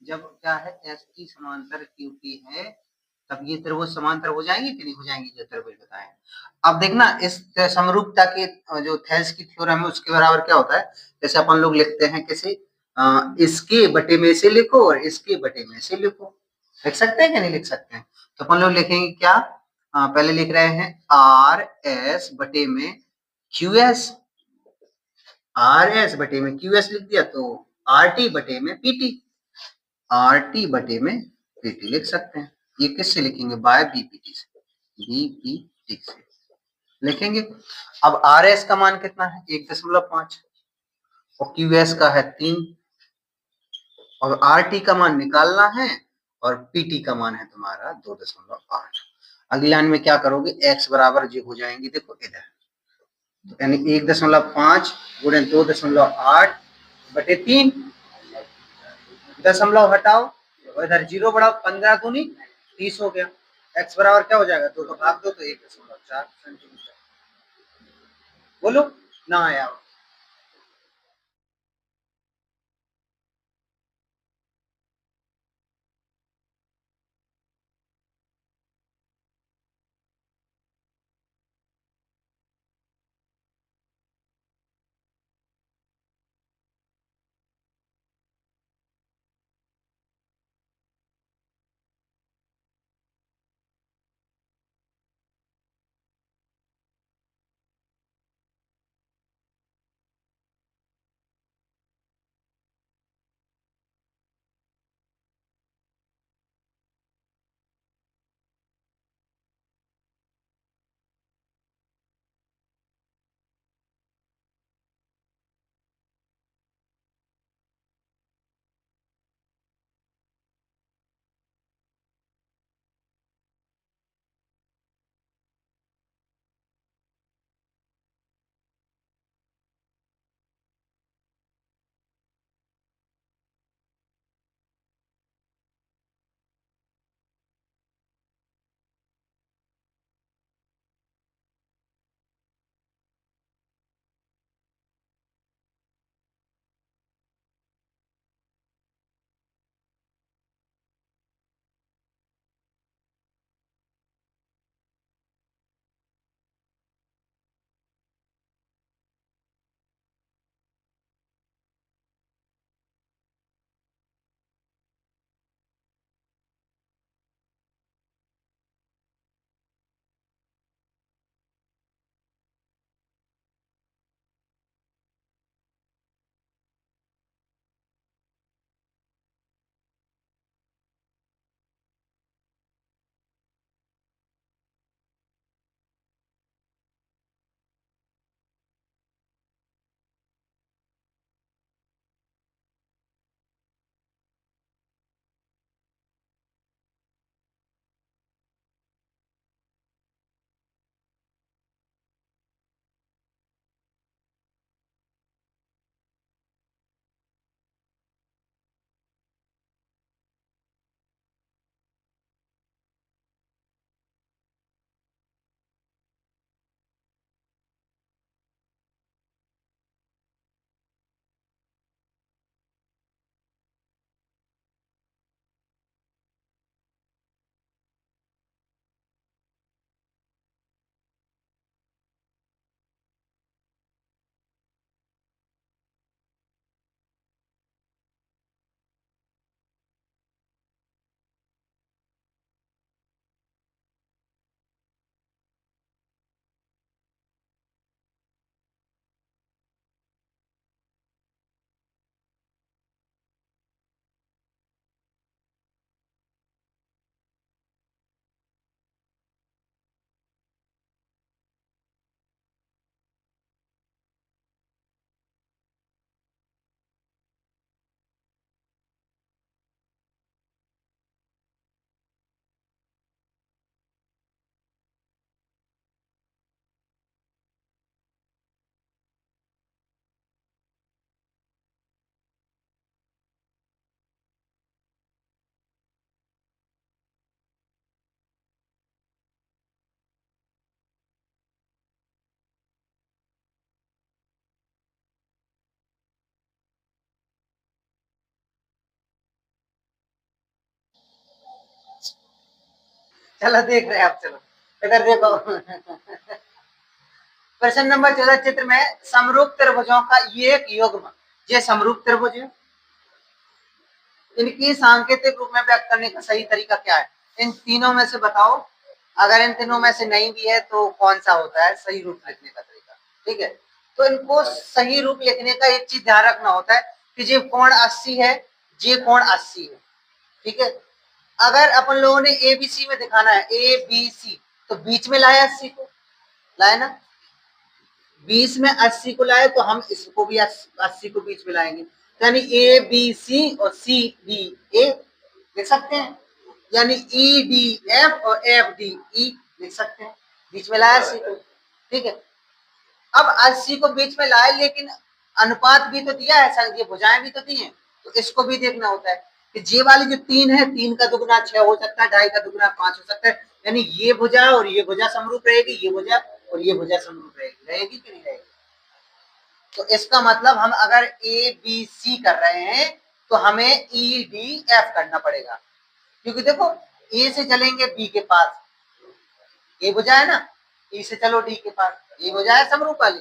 जब क्या है एस टी समांतर क्यू टी है, तब ये त्रिभुज समांतर हो जाएंगे कि नहीं हो जाएंगे, जो त्रिभुज बताए। अब देखना इस समरूपता के जो थेल्स की थ्योरम है उसके बराबर क्या होता है, जैसे अपन लोग लिखते हैं किसी इसके बटे में से लिखो और इसके बटे में से लिखो, लिख सकते हैं कि नहीं लिख सकते हैं। तो अपन लोग लिखेंगे क्या, पहले लिख रहे हैं आर एस बटे में क्यू एस, आर एस बटे में क्यू एस लिख दिया, तो आर टी बटे में पीटी, आर टी बटे में पीटी लिख सकते हैं। ये किससे लिखेंगे, बाय बीपीटी से, बीपीटी से लिखेंगे। अब आर एस का मान कितना है 1.5 और क्यू एस का है 3, और आर टी का मान निकालना है और पीटी का मान है तुम्हारा 2.8। अगली लाइन में क्या करोगे, एक्स बराबर जो हो जाएंगे देखो इधर, तो यानी 1.5 गुणे 2.8 बटे 3, दशमलव हटाओ और इधर जीरो बढ़ाओ, 15 दूनी 30 हो गया। एक्स बराबर क्या हो जाएगा, 2 को भाग दो तो 1.4 सेंटीमीटर। बोलो ना आया। चलो देख रहे हैं आप, चलो इधर देखो। प्रश्न नंबर 14 चित्र में समरूप त्रिभुजों का ये एक युग्म, ये समरूप त्रिभुज है, इनकी सांकेतिक रूप में व्यक्त करने का सही तरीका क्या है? इन तीनों में से बताओ, अगर इन तीनों में से नहीं भी है तो कौन सा होता है सही रूप लिखने का तरीका? ठीक है, तो इनको सही रूप लिखने का एक चीज ध्यान रखना होता है कि ये कोण 80 है, ये कोण 80 है। ठीक है, अगर अपन लोगों ने ए बी सी में दिखाना है, ए बी सी, तो बीच में लाए 80 को, लाए ना, 20 में 80 को लाए तो हम इसको भी 80 को बीच में लाएंगे, यानी ए बी सी और सी डी ए लिख सकते हैं, यानी ई डी एफ और एफ डी ई लिख सकते हैं, बीच में लाया 80 को। ठीक है, अब 80 को बीच में लाए, लेकिन अनुपात भी तो दिया है, ये भुजाएं भी तो दी हैं, तो इसको भी देखना होता है कि जे वाली जो 3 है, 3 का दुगुना 6 हो सकता है, 2.5 का दुगुना 5 हो सकता है, यानी ये भुजा और ये भुजा समरूप रहेगी, ये भुजा और ये भुजा समरूप रहेगी, रहेगी कि नहीं रहेगी? तो इसका मतलब हम अगर ए बी सी कर रहे हैं तो हमें ई डी एफ करना पड़ेगा, क्योंकि देखो ए से चलेंगे बी के पास, ये भुजा है ना, ई से चलो डी के पास, ये भुजा है समरूप वाली,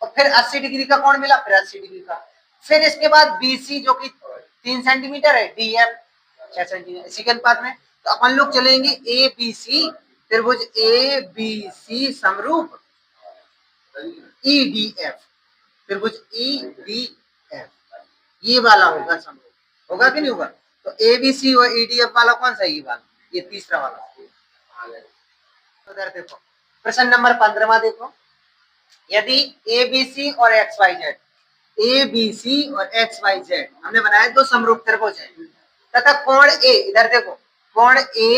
और फिर 80 डिग्री का कोण मिला, फिर 80 डिग्री का, फिर इसके बाद बीसी जो कि 3 सेंटीमीटर है, डी एफ 6 सेंटीमीटर, इसी के अनुपात में तो अपन लोग चलेंगे ए बी सी, त्रिभुज ए बी सी समरूप ई डी एफ, त्रिभुज ई डी एफ, ये वाला होगा समरूप, होगा कि नहीं होगा? तो ए बी सी और ई डी एफ वाला कौन सा? ये वाला, ये तीसरा वाला। तो इधर देखो प्रश्न नंबर 15 देखो, यदि ए बी सी और X Y Z, A B C और एक्स वाई जेड हमने बनाया दो समरूप त्रिभुज है, तथा कोण ए, इधर देखो कोण ए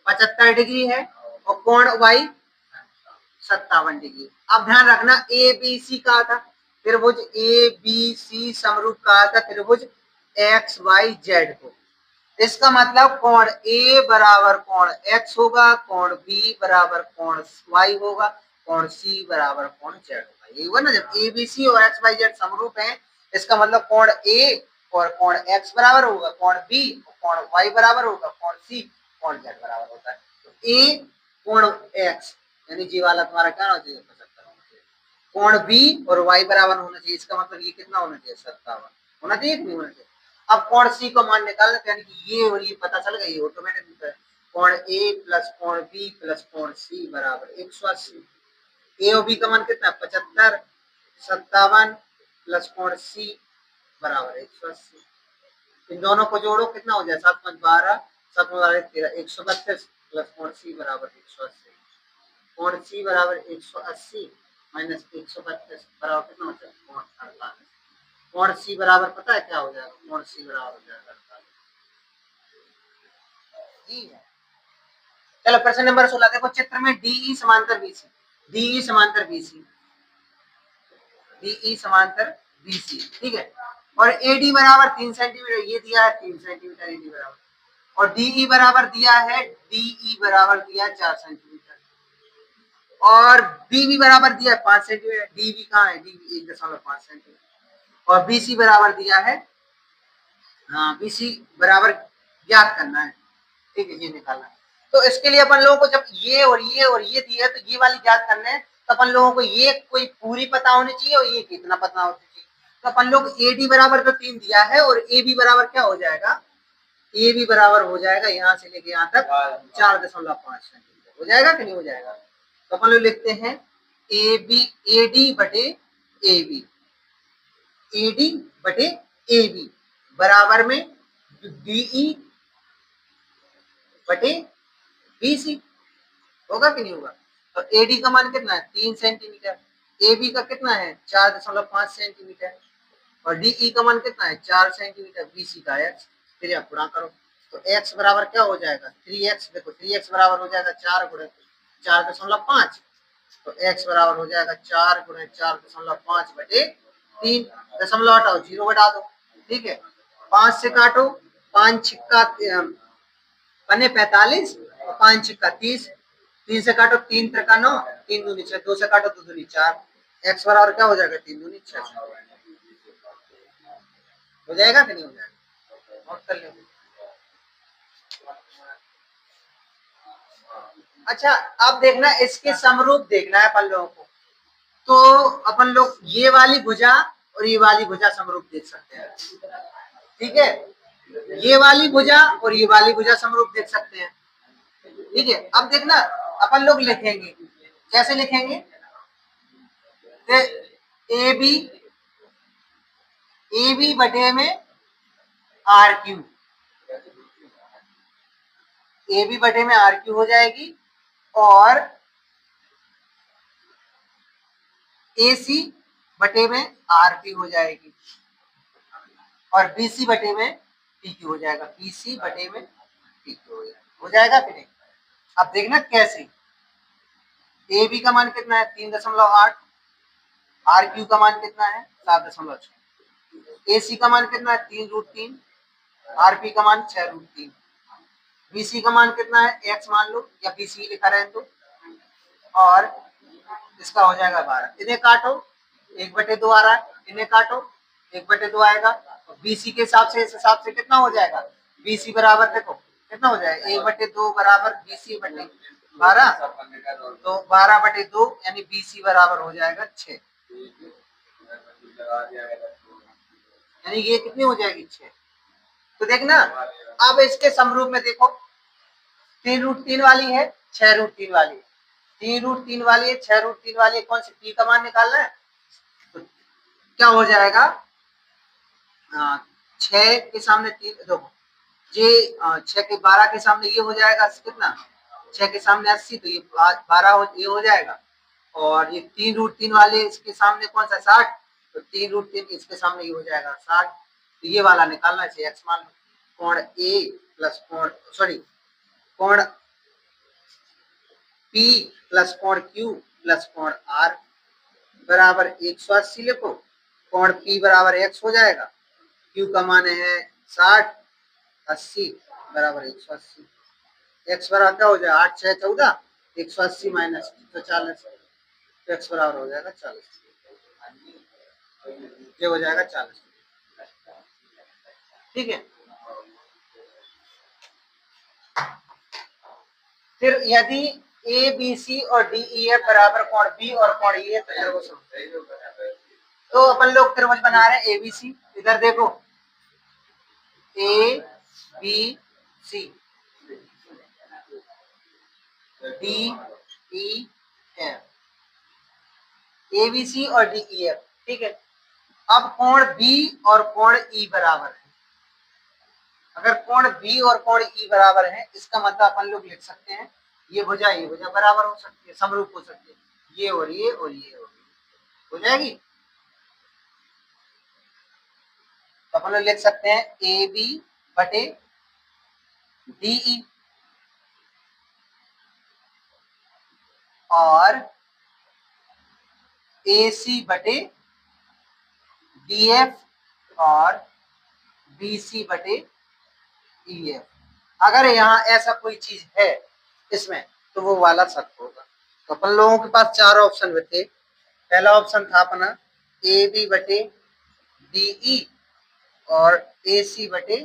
75 डिग्री है और कोण वाई 57 डिग्री। अब ध्यान रखना ए बी सी कहा था, त्रिभुज ए बी सी समरूप कहा था त्रिभुज एक्स वाई जेड को, इसका मतलब कोण ए बराबर कोण एक्स होगा, कोण बी बराबर कोण वाई होगा, कोण सी बराबर कोण जेड होगा, यही हुआ ना, जब ए बी सी और एक्स वाई जेड समरूप है, इसका मतलब कोण ए और कोण एक्स बराबर होगा, कोण बी कोण वाई बराबर होगा, कोण सी कोण जेड बराबर होता है। तो ए कोण एक्स यानी जी वाला तुम्हारा क्या होना चाहिए? 75 होना चाहिए, कोण बी और वाई बराबर होना चाहिए, इसका मतलब ये कितना होना चाहिए? 57 होना चाहिए कि नहीं होना चाहिए? अब कोण सी को मान निकालना, यानी कि ये और ये पता चल गया, ये ऑटोमेटिक कोण ए प्लस कोण बी प्लस कोण सी बराबर 180, ए और बी का मान कितना? 75, 57 प्लस कोण सी बराबर 180, इन दोनों को जोड़ो कितना हो जाए? 7 5 12, 7 12 13, 132 प्लस कोण सी बराबर 180, कोण सी बराबर 180 माइनस 132 बराबर कितना हो जाए? कोण 48, कोण सी बराबर पता है क्या हो जाएगा? कोण सी बराबर हो जाएगा 48 जी है। चलो प्रश्न नंबर 16 देखो, चित्र में डीई समांतर बीसी, डीई समांतर बीसी, डीई समांतर बीसी, ठीक है, और एडी बराबर 3 सेंटीमीटर, ये दिया है 3 सेंटीमीटर एडी बराबर, और डीई बराबर दिया है, डीई बराबर दिया 4 सेंटीमीटर, और बीबी बराबर दिया है 5 सेंटीमीटर, डीबी कहाँ है? डीबी 1.5 सेंटीमीटर, और बीसी बराबर दिया है, हाँ बीसी बराबर ज्ञात करना है, ठीक है, ये निकालना है। तो इसके लिए अपन लोगों को जब ये और ये और ये दिया है तो ये वाली ज्ञात करना है, तो अपन लोगों को ये कोई पूरी पता होनी चाहिए और ये कितना पता होना चाहिए, तो अपन लोग ए डी बराबर तो 3 दिया है, और ए बी बराबर क्या हो जाएगा? ए बी बराबर हो जाएगा यहाँ से लेके यहाँ तक 4.5 सेंटीमीटर, हो जाएगा कि नहीं हो जाएगा? तो अपन लोग लिखते हैं ए बी, ए डी बटे ए बी, ए डी बटे ए बी बराबर में डीई बटे बीसी, होगा कि नहीं होगा? तो एडी का मान कितना है? 3 सेंटीमीटर, ए बी का कितना है? 4.5 सेंटीमीटर, और डीई का मान कितना है? 4 सेंटीमीटर, बीसी का एक्स, फिर आप गुणा करो, तो एक्स बराबर क्या हो जाएगा? 3x, देखो 3x बराबर हो जाएगा 4 गुणे 4.5, तो x बराबर हो जाएगा 4 गुणे 4.5 बटे 3, दशमलव हटाओ, 0 बटा दो, ठीक है, 5 से काटो, 5 छिक्का पन्ने 45 और 5 छिक्का 30, 3 से काटो 3 त्रिका 9, 3 दूनी 6, 2 से काटो 2 दूनी 4, एक्स बराबर क्या हो जाएगा? 3 दूनी 6, हो जाएगा कि नहीं हो जाएगा? नोट कर लो। अच्छा अब देखना इसके समरूप देखना है अपन लोगों को, तो अपन लोग ये वाली भुजा और ये वाली भुजा समरूप देख सकते हैं, ठीक है, ये वाली भुजा और ये वाली भुजा समरूप देख सकते हैं, ठीक है। अब देखना अपन लोग लिखेंगे, कैसे लिखेंगे, ए बी बटे में आर क्यू, ए बी बटे में आर क्यू हो जाएगी, और ए सी बटे में आर पी हो जाएगी, और बी सी बटे में पी क्यू हो जाएगा, बी सी बटे में पी क्यू हो जाएगा कि नहीं। अब देखना कैसे, ए बी का मान कितना है 3.8, आर क्यू का मान कितना है 7.6, ए सी का मान कितना है 3√3, आर पी का मान 6√3, बी सी का मान कितना है एक्स मान लो, या बी सी लिखा रहे तो, और इसका हो जाएगा 12। इन्हें काटो, 1/2 आ रहा है, इन्हें काटो, 1/2 आएगा, बीसी के हिसाब से, इस हिसाब से कितना हो जाएगा, बीसी बराबर देखो कितना हो जाएगा, 1/2 बराबर बीसी बटे 12, तो 12/2 यानी बीसी बराबर हो जाएगा 6, यानी ये कितनी हो जाएगी 6। तो देखना अब इसके समरूप में देखो, 3√3 वाली है, 6√3 वाली है, 3√3 वाली है, 6√3 वाली है, कौन सी पी का मान निकालना है, तो क्या हो जाएगा, 6 के सामने 3 देखो, ये 6 के 12 के सामने ये हो जाएगा कितना, 6 के सामने 80, तो ये 12 ये हो जाएगा, और ये 3√3 वाले इसके सामने कौन सा 60, तो 3√3 इसके सामने ये हो जाएगा 60, तो ये वाला निकालना चाहिए, एक्स मान लो, कोण ए प्लस कोण कोण पी प्लस कोण क्यू प्लस कोण आर बराबर 180 लिखो, कोण पी बराबर एक्स हो जाएगा, क्यू का मान है 60, 80 बराबर 180, एक्स बराबर क्या हो जाएगा 8 6 14, 180 माइनस 140, तो एक्स बराबर हो जाएगा 40, ये हो जाएगा 40, ठीक है। फिर यदि ए बी सी और डी ई एफ बराबर कोण बी और कोण ई है, तो अपन लोग त्रिभुज बना रहे हैं ए बी सी, इधर देखो A B C D E F, A B C और डी ई एफ, ठीक है। अब कोण बी और कोण ई बराबर है, अगर कोण बी और कोण ई बराबर है, इसका मतलब अपन लोग लिख सकते हैं ये भुजा बराबर हो सकती है, समरूप हो सकती है, ये और ये और ये और ये हो जाएगी, तो अपन लोग लिख सकते हैं ए बी बटे डी ई और ए सी बटे डी एफ और बी सी बटे ई एफ। अगर यहाँ ऐसा कोई चीज है इसमें, तो वो वाला सत्य होगा। तो अपन लोगों के पास 4 ऑप्शन थे, पहला ऑप्शन था अपना ए बी बटे डी ई और ए सी बटे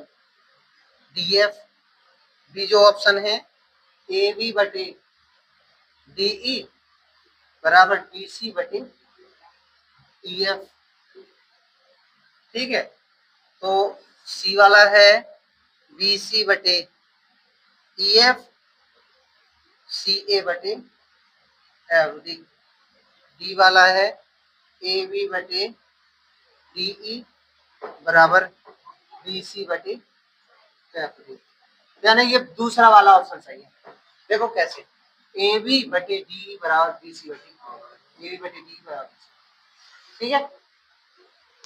डी एफ, बी जो ऑप्शन है ए बी बटे डी ई बराबर डी सी बटे ई एफ, ठीक है। तो सी वाला है बी सी बटे ई एफ, सी ए बटे एफ डी, डी वाला है ए बी बटे डी ई बराबर बी सी बटे एफ डी, यानी ये दूसरा वाला ऑप्शन सही है। देखो कैसे, ए बी बटे डी बराबर बी सी बटे ए बी बटे डी बराबर, ठीक है।